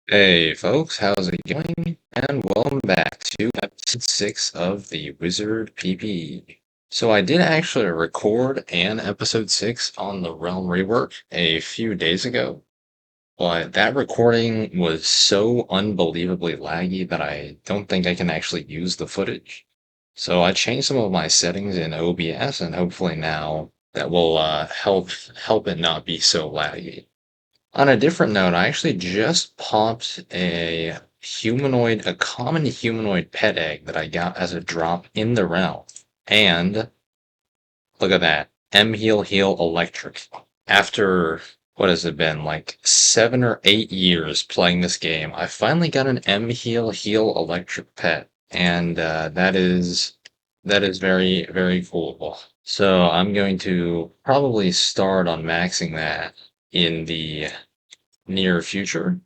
Hey folks, how's it going? And welcome back to episode 6 of the Wizard PP. So I did actually record an episode 6 on the Realm rework a few days ago, but that recording was so unbelievably laggy that I don't think I can actually use the footage. So I changed some of my settings in OBS, and hopefully now that will help it not be so laggy. On a different note, I actually just popped a common humanoid pet egg that I got as a drop in the realm. And look at that. M Heal Heal Electric. After, what has it been, like 7 or 8 years playing this game, I finally got an M Heal Heal Electric pet. And that is very, very cool. So I'm going to probably start on maxing that in the near future.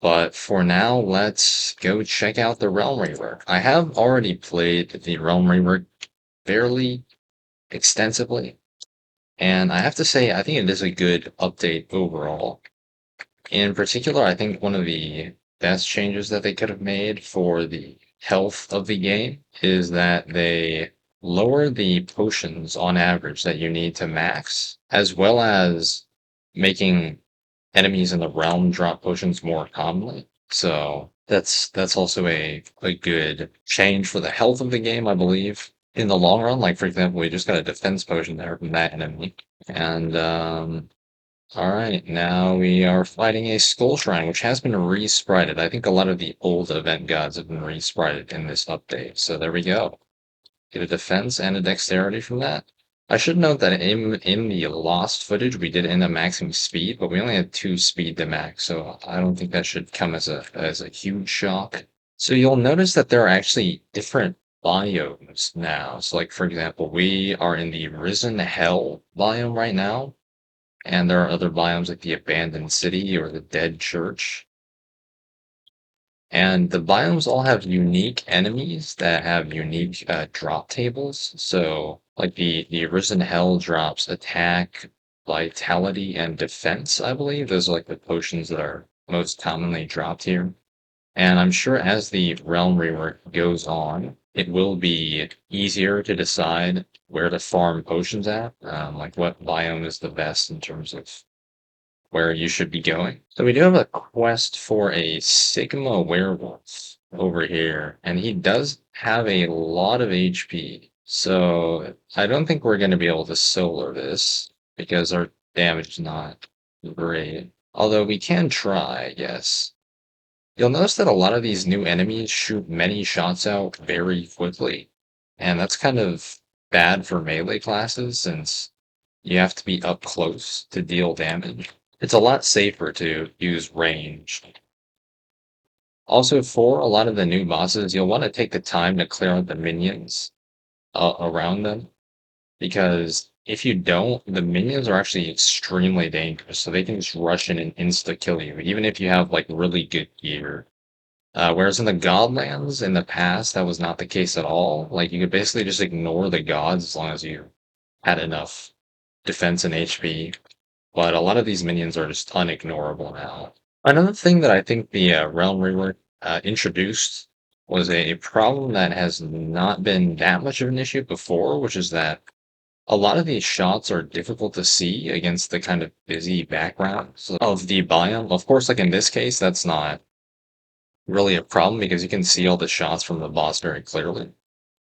But for now, let's go check out the Realm Rework. I have already played the Realm Rework fairly extensively, and I have to say, I think it is a good update overall. In particular, I think one of the best changes that they could have made for the health of the game is that they lower the potions on average that you need to max, as well as making enemies in the realm drop potions more commonly. So that's also a good change for the health of the game, I believe. In the long run, like for example, we just got a defense potion there from that enemy. And all right, now we are fighting a Skull Shrine, which has been re-sprited. I think a lot of the old event gods have been re-sprited in this update. So there we go. Get a defense and a dexterity from that. I should note that in the lost footage, we did end up maxing speed, but we only had 2 speed to max, so I don't think that should come as a huge shock. So you'll notice that there are actually different biomes now. So like for example, we are in the Risen Hell biome right now, and there are other biomes like the Abandoned City or the Dead Church. And the biomes all have unique enemies that have unique drop tables. So, like the Risen Hell drops attack, vitality, and defense, I believe. Those are like the potions that are most commonly dropped here. And I'm sure as the realm rework goes on, it will be easier to decide where to farm potions at, like what biome is the best in terms of where you should be going. So we do have a quest for a Sigma werewolf over here, and he does have a lot of HP. So I don't think we're going to be able to solo this because our damage is not great. Although we can try, I guess. You'll notice that a lot of these new enemies shoot many shots out very quickly, and that's kind of bad for melee classes since you have to be up close to deal damage. It's a lot safer to use range. Also, for a lot of the new bosses, you'll want to take the time to clear out the minions around them, because if you don't, the minions are actually extremely dangerous, so they can just rush in and insta-kill you, even if you have like really good gear. Whereas in the Godlands in the past, that was not the case at all. Like you could basically just ignore the gods as long as you had enough defense and HP. But a lot of these minions are just unignorable now. Another thing that I think the Realm Rework introduced was a problem that has not been that much of an issue before, which is that a lot of these shots are difficult to see against the kind of busy backgrounds of the biome. Of course, like in this case, that's not really a problem because you can see all the shots from the boss very clearly.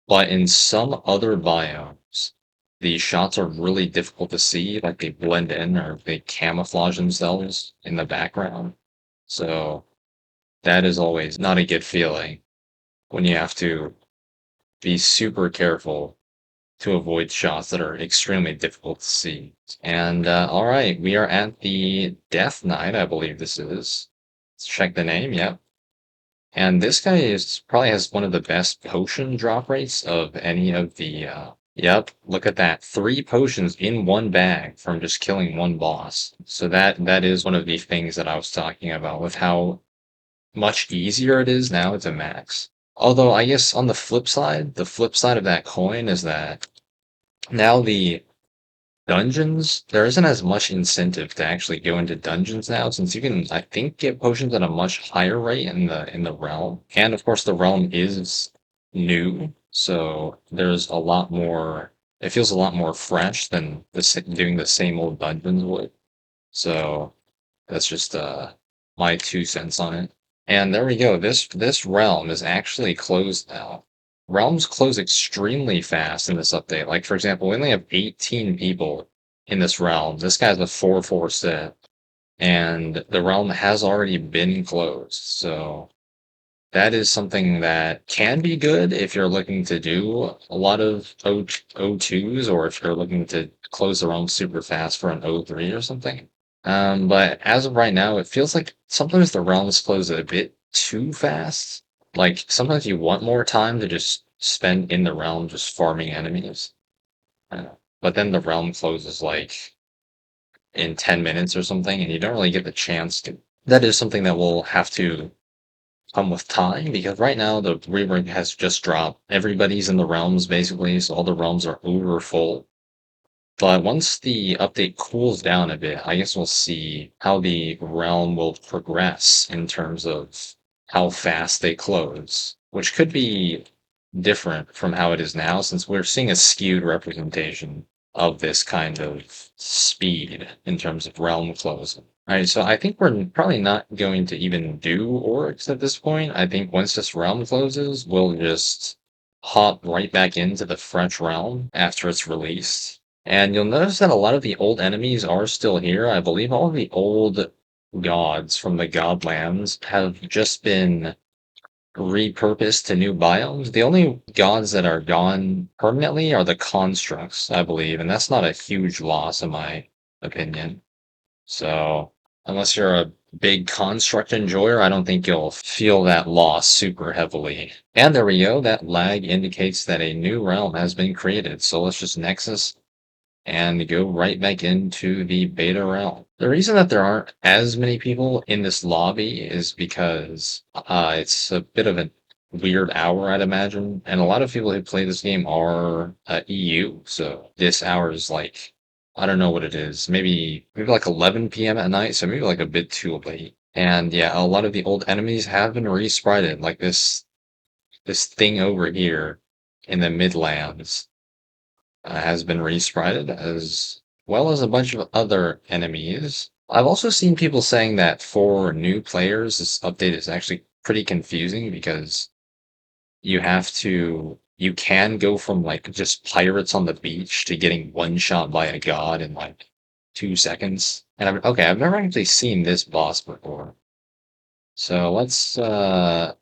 But in some other biomes, the shots are really difficult to see, like they blend in or they camouflage themselves in the background. So that is always not a good feeling when you have to be super careful to avoid shots that are extremely difficult to see. And all right, we are at the Death Knight, I believe this is. Let's check the name. Yep. And this guy is probably has one of the best potion drop rates of any of the yep, look at that. 3 potions in one bag from just killing one boss. So that is one of the things that I was talking about with how much easier it is now to max. Although I guess on the flip side of that coin is that now dungeons, there isn't as much incentive to actually go into dungeons now, since you can, I think, get potions at a much higher rate in the realm. And of course, the realm is new, so there's a lot more. It feels a lot more fresh than doing the same old dungeons would. So that's just my 2 cents on it. And there we go. This realm is actually closed now. Realms close extremely fast in this update. Like for example, we only have 18 people in this realm. This guy's a 4/4 set, and the realm has already been closed. So that is something that can be good if you're looking to do a lot of O2s, or if you're looking to close the realm super fast for an O3 or something. But as of right now, it feels like sometimes the realms close a bit too fast. Like sometimes you want more time to just spend in the realm just farming enemies. But then the realm closes like in 10 minutes or something, and you don't really get the chance to. That is something that will have to come with time, because right now the rework has just dropped. Everybody's in the realms basically, so all the realms are over full. But once the update cools down a bit, I guess we'll see how the realm will progress in terms of how fast they close, which could be different from how it is now, since we're seeing a skewed representation of this kind of speed in terms of realm closing. All right, so I think we're probably not going to even do orcs at this point. I think once this realm closes, we'll just hop right back into the fresh realm after it's released. And you'll notice that a lot of the old enemies are still here. I believe all of the old gods from the Godlands have just been repurposed to new biomes. The only gods that are gone permanently are the constructs, I believe, and that's not a huge loss in my opinion. So, unless you're a big construct enjoyer, I don't think you'll feel that loss super heavily. And there we go, that lag indicates that a new realm has been created. So let's just Nexus and go right back into the beta realm. The reason that there aren't as many people in this lobby is because it's a bit of a weird hour, I'd imagine, and a lot of people who play this game are EU, so this hour is like, I don't know what it is, maybe like 11 p.m. at night, so maybe like a bit too late. And yeah, a lot of the old enemies have been resprited, like this thing over here in the Midlands has been resprited, as well as a bunch of other enemies. I've also seen people saying that for new players, this update is actually pretty confusing because you can go from like just pirates on the beach to getting one shot by a god in like 2 seconds. And I've never actually seen this boss before. So it's a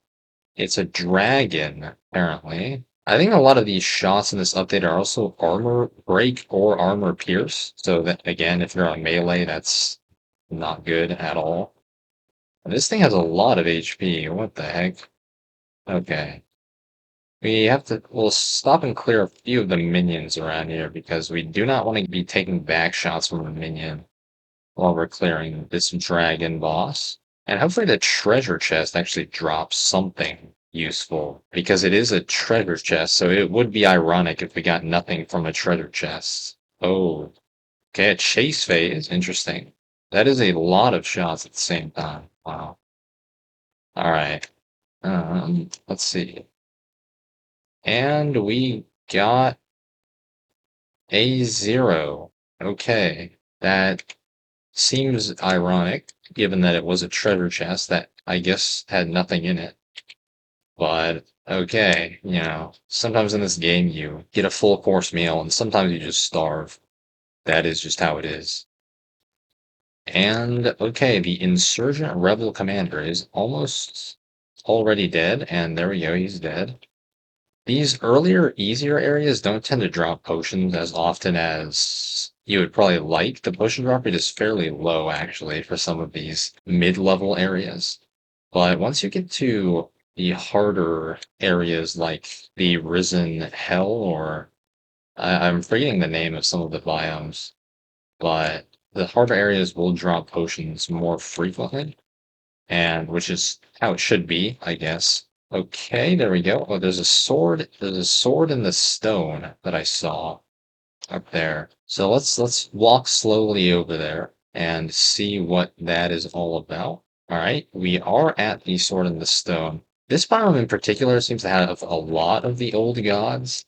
dragon, apparently. I think a lot of these shots in this update are also armor break or armor pierce. So that again, if you're on melee, that's not good at all. This thing has a lot of HP. What the heck? Okay. We'll stop and clear a few of the minions around here because we do not want to be taking back shots from a minion while we're clearing this dragon boss. And hopefully the treasure chest actually drops something useful, because it is a treasure chest, so it would be ironic if we got nothing from a treasure chest. Oh, okay, a chase phase. Interesting. That is a lot of shots at the same time. Wow. All right. Let's see. And we got a 0. Okay. That seems ironic, given that it was a treasure chest that I guess had nothing in it. But okay, sometimes in this game you get a full course meal and sometimes you just starve. That is just how it is. And okay, the insurgent rebel commander is almost already dead, and there we go, he's dead. These earlier, easier areas don't tend to drop potions as often as you would probably like. The potion drop rate is fairly low, actually, for some of these mid-level areas. But once you get to the harder areas like the Risen Hell, or I'm forgetting the name of some of the biomes, but the harder areas will drop potions more frequently, and which is how it should be, I guess. Okay, there we go. Oh, there's a sword. There's a sword in the stone that I saw. up there. So let's walk slowly over there and see what that is all about. All right, we are at the Sword in the Stone. This biome in particular seems to have a lot of the old gods.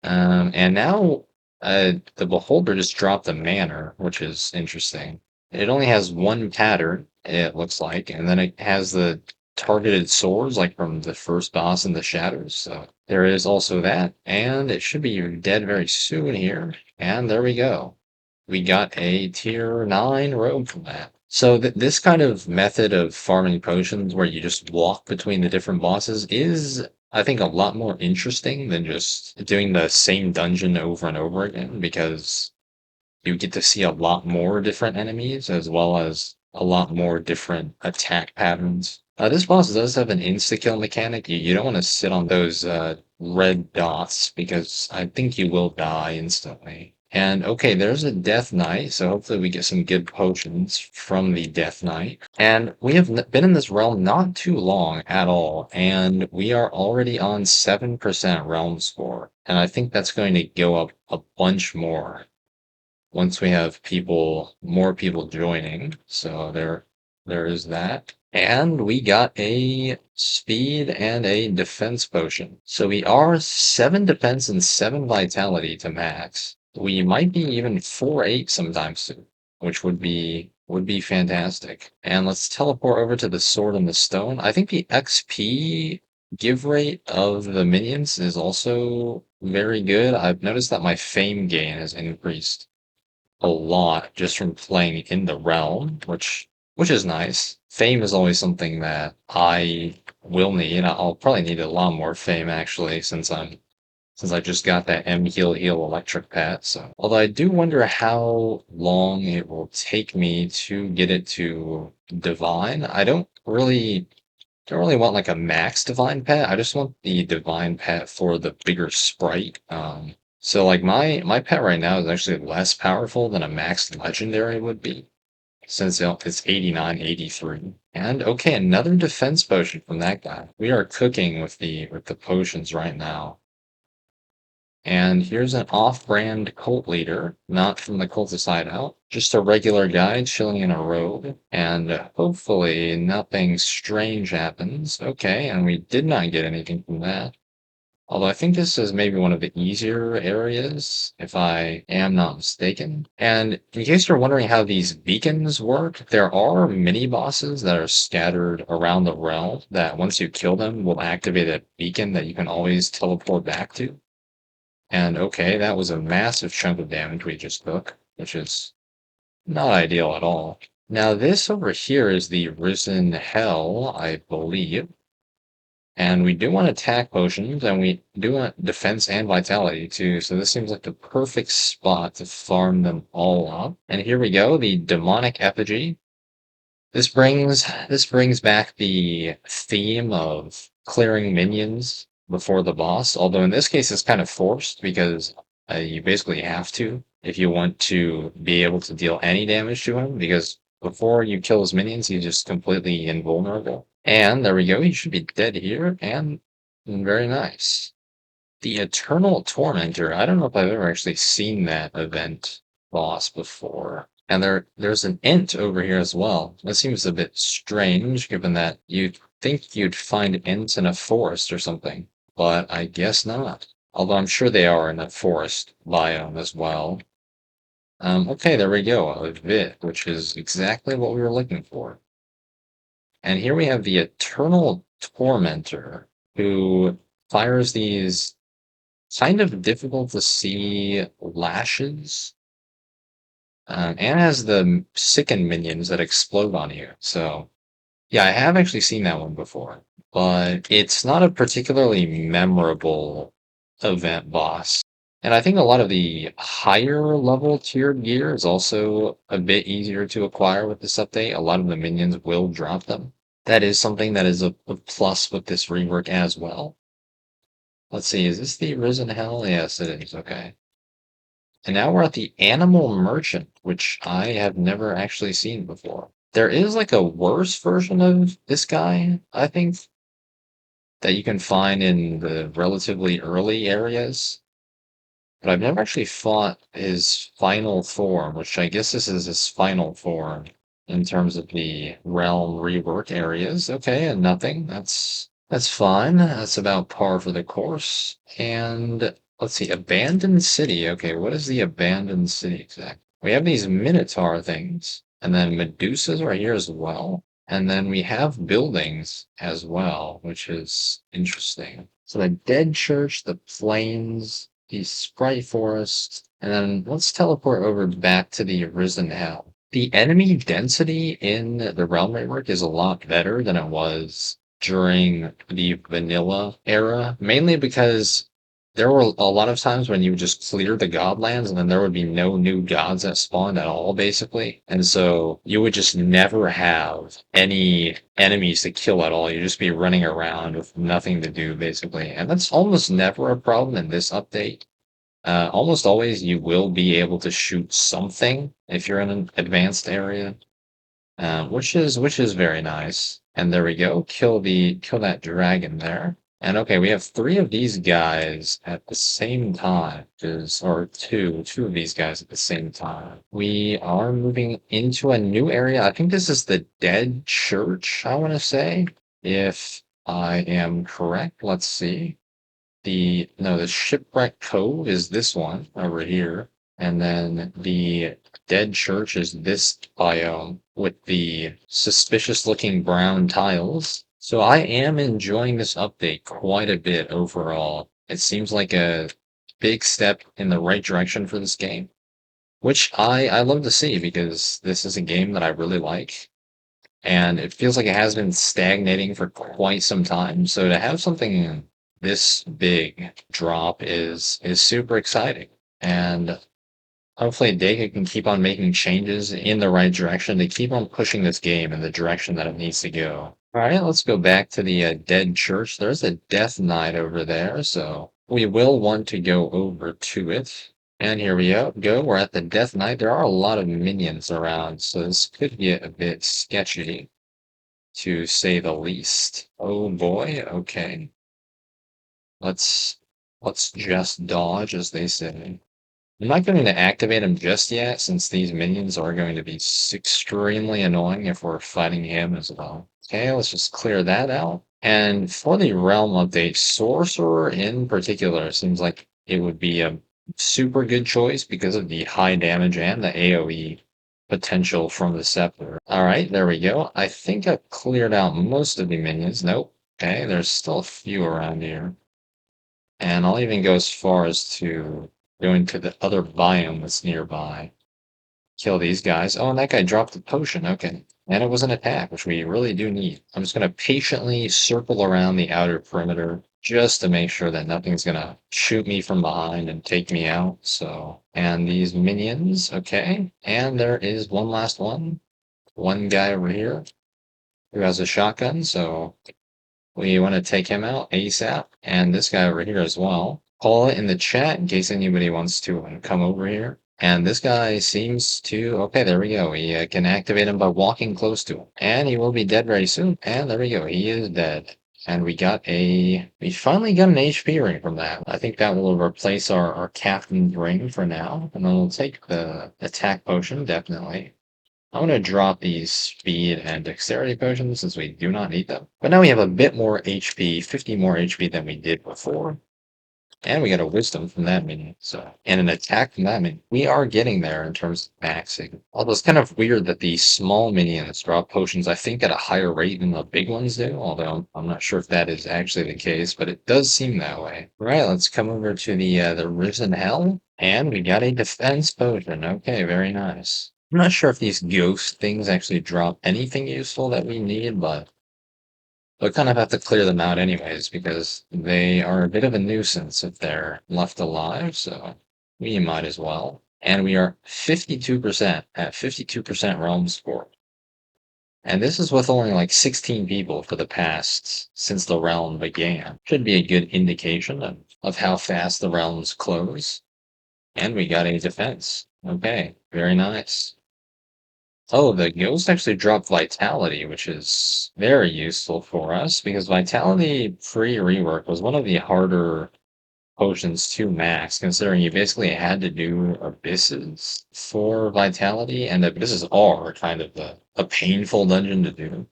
And now the Beholder just dropped a manor, which is interesting. It only has one pattern, it looks like, and then it has the targeted swords, like from the first boss in the Shadows. So there is also that, and it should be dead very soon here. And there we go. We got a tier 9 rogue from that. So this kind of method of farming potions where you just walk between the different bosses is, I think, a lot more interesting than just doing the same dungeon over and over again, because you get to see a lot more different enemies as well as a lot more different attack patterns. This boss does have an insta-kill mechanic. You don't want to sit on those red dots because I think you will die instantly. And okay, there's a Death Knight, so hopefully we get some good potions from the Death Knight. And we have been in this realm not too long at all, and we are already on 7% realm score. And I think that's going to go up a bunch more once we have more people joining. So there is that. And we got a speed and a defense potion. So we are 7 defense and 7 vitality to max. We might be even 4-8 sometime soon, which would be fantastic. And let's teleport over to the Sword and the Stone. I think the XP give rate of the minions is also very good. I've noticed that my fame gain has increased a lot just from playing in the realm, which is nice. Fame is always something that I will need. I'll probably need a lot more fame actually, since I just got that M heal heal electric pet. So although I do wonder how long it will take me to get it to divine. I don't really want like a max divine pet. I just want the divine pet for the bigger sprite. So like my pet right now is actually less powerful than a max legendary would be, since it's 89, 83. And okay, another defense potion from that guy. We are cooking with the potions right now. And here's an off-brand cult leader, not from the cultist hideout, just a regular guy chilling in a robe, and hopefully nothing strange happens. Okay, and we did not get anything from that. Although I think this is maybe one of the easier areas, if I am not mistaken. And in case you're wondering how these beacons work, there are mini bosses that are scattered around the realm that once you kill them will activate a beacon that you can always teleport back to. And okay, that was a massive chunk of damage we just took, which is not ideal at all. Now this over here is the Risen Hell, I believe. And we do want attack potions, and we do want defense and vitality too, so this seems like the perfect spot to farm them all up. And here we go, the demonic effigy. This brings back the theme of clearing minions before the boss, although in this case it's kind of forced because you basically have to if you want to be able to deal any damage to him, because before you kill his minions, he's just completely invulnerable. And there we go, he should be dead here, and very nice. The Eternal Tormentor. I don't know if I've ever actually seen that event boss before. And there's an int over here as well. That seems a bit strange, given that you'd think you'd find ints in a forest or something, but I guess not. Although I'm sure they are in a forest biome as well. Okay, there we go. A Vit, which is exactly what we were looking for. And here we have the Eternal Tormentor, who fires these kind of difficult to see lashes, and has the sicken minions that explode on you. So, yeah, I have actually seen that one before, but it's not a particularly memorable event boss. And I think a lot of the higher level tiered gear is also a bit easier to acquire with this update. A lot of the minions will drop them. That is something that is a plus with this rework as well. Let's see, is this the Risen Hell? Yes, it is. Okay. And now we're at the Animal Merchant, which I have never actually seen before. There is like a worse version of this guy, I think, that you can find in the relatively early areas. but I've never actually fought his final form, which I guess this is his final form in terms of the realm rework areas. Okay, and nothing. That's fine. That's about par for the course. And let's see, abandoned city. Okay, what is the abandoned city exactly? We have these minotaur things, and then medusas right here as well. And then we have buildings as well, which is interesting. So the dead church, the plains, the sprite forest, and then let's teleport over back to the arisen hell. The enemy density in the realm rework is a lot better than it was during the vanilla era, mainly because there were a lot of times when you would just clear the godlands and then there would be no new gods that spawned at all, basically. And so you would just never have any enemies to kill at all. You'd just be running around with nothing to do, basically. And that's almost never a problem in this update. Almost always you will be able to shoot something if you're in an advanced area, which is very nice. And there we go. Kill that dragon there. And okay, we have three of these guys at the same time, or two of these guys at the same time. We are moving into a new area. I think this is the Dead Church, I want to say, if I am correct. Let's see. The Shipwreck Cove is this one over here. And then the Dead Church is this biome with the suspicious looking brown tiles. So I am enjoying this update quite a bit overall. It seems like a big step in the right direction for this game, which I love to see because this is a game that I really like. And it feels like it has been stagnating for quite some time. So to have something this big drop is super exciting. And hopefully Dega can keep on making changes in the right direction to keep on pushing this game in the direction that it needs to go. All right, let's go back to the Dead Church. There's a Death Knight over there, so we will want to go over to it. And here we go. We're at the Death Knight. There are a lot of minions around, so this could get a bit sketchy, to say the least. Oh boy, okay. Let's let's just dodge, as they say. I'm not going to activate him just yet, since these minions are going to be extremely annoying if we're fighting him as well. Okay, let's just clear that out. And for the realm update, Sorcerer in particular seems like it would be a super good choice because of the high damage and the AoE potential from the Scepter. Alright, there we go. I think I've cleared out most of the minions. Nope. Okay, there's still a few around here. And I'll even go as far as to go into the other biome that's nearby. Kill these guys. Oh, and that guy dropped the potion. Okay. And it was an attack, which we really do need. I'm just going to patiently circle around the outer perimeter just to make sure that nothing's going to shoot me from behind and take me out. So, and these minions. Okay. And there is one last one. One guy over here who has a shotgun. So we want to take him out ASAP. And this guy over here as well. Call it in the chat in case anybody wants to come over here. And this guy seems to, okay, there we go. We can activate him by walking close to him. And he will be dead very soon. And there we go. He is dead. And we finally got an HP ring from that. I think that will replace our captain's ring for now. And then we'll take the attack potion, definitely. I'm going to drop these speed and dexterity potions since we do not need them. But now we have a bit more HP, 50 more HP than we did before. And we got a wisdom from that minion, and an attack from that minion. We are getting there in terms of maxing. Although it's kind of weird that the small minions drop potions, I think, at a higher rate than the big ones do, although I'm not sure if that is actually the case, but it does seem that way. All right, let's come over to the Risen Hell, and we got a defense potion. Okay, very nice. I'm not sure if these ghost things actually drop anything useful that we need, but we'll kind of have to clear them out anyways, because they are a bit of a nuisance if they're left alive, so we might as well. And we are 52% at 52% realm score. And this is with only like 16 people for the past, since the realm began. Should be a good indication of how fast the realms close. And we got a defense. Okay, very nice. Oh, the ghost actually dropped vitality, which is very useful for us because vitality pre-rework was one of the harder potions to max, considering you basically had to do abysses for vitality, and abysses are kind of a painful dungeon to do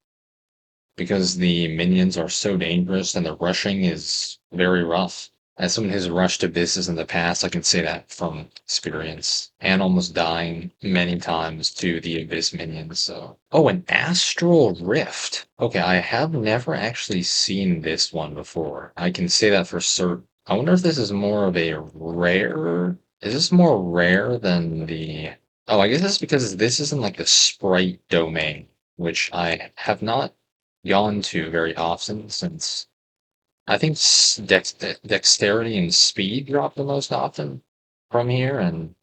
because the minions are so dangerous and the rushing is very rough. As someone who's rushed abysses in the past, I can say that from experience and almost dying many times to the abyss minions. So, oh, an astral rift. Okay, I have never actually seen this one before. I can say that for certain. I wonder if this is more of a rare. Is this more rare than the? Oh, I guess it's because this isn't like the sprite domain, which I have not gone to very often since I think dexterity and speed drop the most often from here, and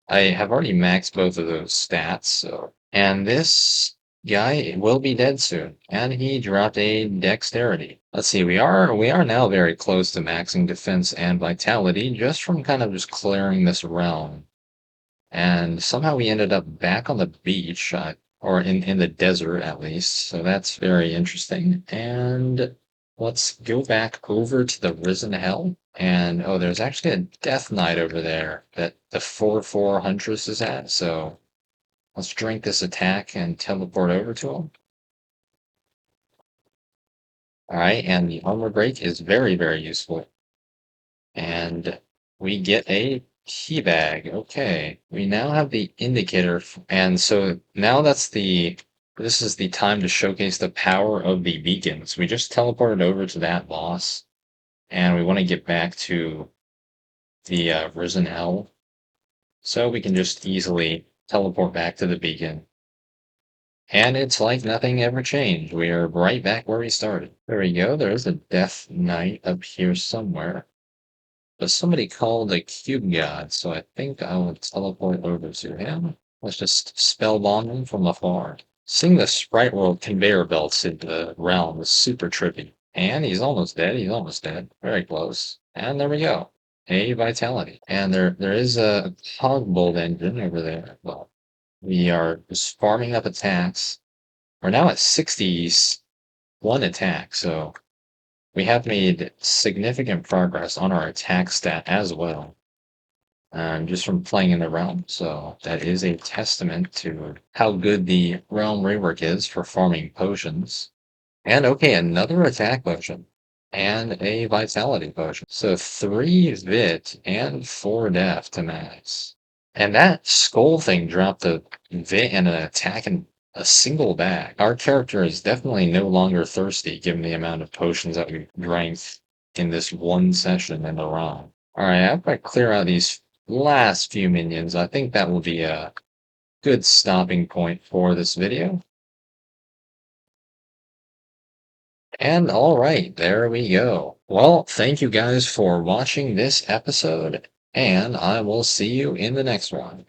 I have already maxed both of those stats. So, and this guy will be dead soon, and he dropped a dexterity. Let's see, we are now very close to maxing defense and vitality just from kind of just clearing this realm. And somehow we ended up back on the beach, or in the desert at least. So that's very interesting. And let's go back over to the Risen Hell. And oh, there's actually a Death Knight over there that the 4/4 Huntress is at. So let's drink this attack and teleport over to him. All right, and the armor break is very, very useful. And we get a key bag. Okay. We now have the indicator. And so now this is the time to showcase the power of the beacons. We just teleported over to that boss, and we want to get back to the Risen Hell. So we can just easily teleport back to the beacon. And it's like nothing ever changed. We are right back where we started. There we go. There is a Death Knight up here somewhere. But somebody called a cube god, so I think I will teleport over to him. Let's just spellbomb him from afar. Seeing the sprite world conveyor belts in the realm is super trippy. And he's almost dead. He's almost dead. Very close. And there we go. A vitality. And there is a hogbolt engine over there. Well, we are just farming up attacks. We're now at 61 attack, so we have made significant progress on our attack stat as well, just from playing in the realm. So that is a testament to how good the realm rework is for farming potions. And okay, another attack potion and a vitality potion. So 3 vit and 4 def to max. And that skull thing dropped a vit and an attack in a single bag. Our character is definitely no longer thirsty given the amount of potions that we drank in this one session in the ROM. Alright, after I clear out these last few minions, I think that will be a good stopping point for this video. And all right, there we go. Well, thank you guys for watching this episode, and I will see you in the next one.